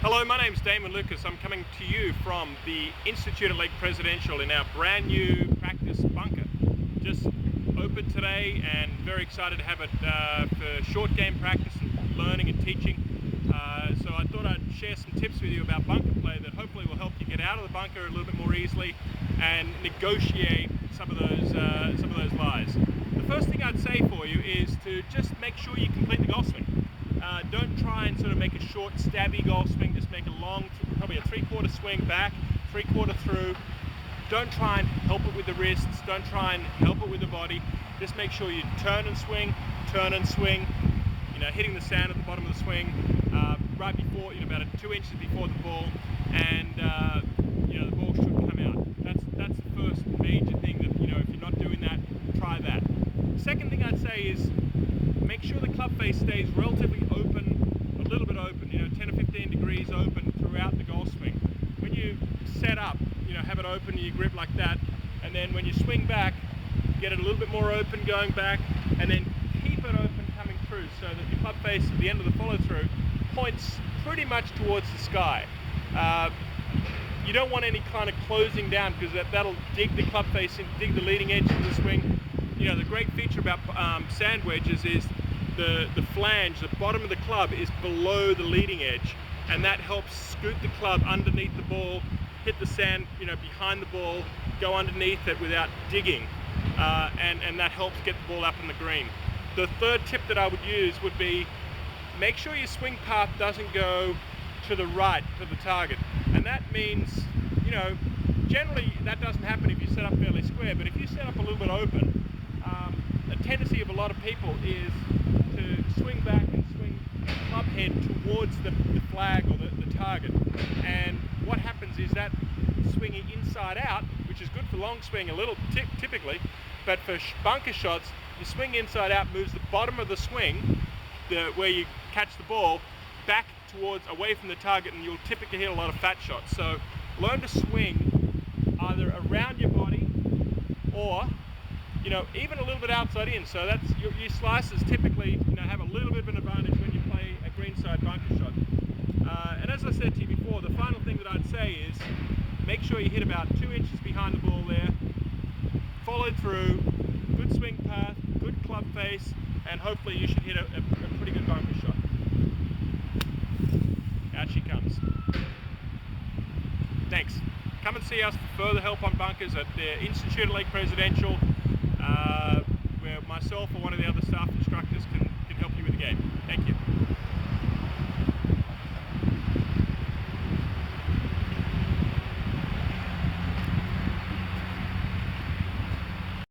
Hello, my name's Damon Lucas. I'm coming to you from the Institute at Lake Presidential in our brand new practice bunker. Just opened today and very excited to have it for short game practice and learning and teaching. So I thought I'd share some tips with you about bunker play that hopefully will help you get out of the bunker a little bit more easily and negotiate some of those lies. The first thing I'd say for you is to just make sure you complete the golf swing. Don't try and sort of make a short stabby golf swing, just make a long, probably a three-quarter swing back, three-quarter through. Don't try and help it with the wrists, don't try and help it with the body. Just make sure you turn and swing, hitting the sand at the bottom of the swing, right before, about 2 inches before the ball, and the ball should come out. That's the first major thing that, if you're not doing that, try that. Second thing I'd say is make sure the club face stays relatively open, a little bit open, 10 or 15 degrees open throughout the golf swing. When you set up, have it open in your grip like that, and then when you swing back, get it a little bit more open going back, and then keep it open coming through so that your club face at the end of the follow through points pretty much towards the sky. You don't want any kind of closing down because that'll dig the club face in, dig the leading edge of the swing. The great feature about sand wedges is the flange, the bottom of the club is below the leading edge, and that helps scoot the club underneath the ball, hit the sand behind the ball, go underneath it without digging, and that helps get the ball up in the green. The third tip that I would use would be make sure your swing path doesn't go to the right to the target, and that means generally that doesn't happen if you set up fairly square, but if you set up a little bit open, a tendency of a lot of people is to swing back and swing the club head towards the flag or the target, and what happens is that swinging inside out, which is good for long swing a little typically, but for bunker shots, the swing inside out moves the bottom of the swing, where you catch the ball, back towards away from the target, and you'll typically hit a lot of fat shots. So learn to swing either around your body or even a little bit outside in. So that's your slicers typically have a little bit of an advantage when you play a greenside bunker shot. And as I said to you before, the final thing that I'd say is make sure you hit about 2 inches behind the ball there, follow through, good swing path, good club face, and hopefully you should hit a pretty good bunker shot. Out she comes. Thanks. Come and see us for further help on bunkers at the Institute at Lake Presidential, where myself or one of the other staff instructors can help you with the game. Thank you.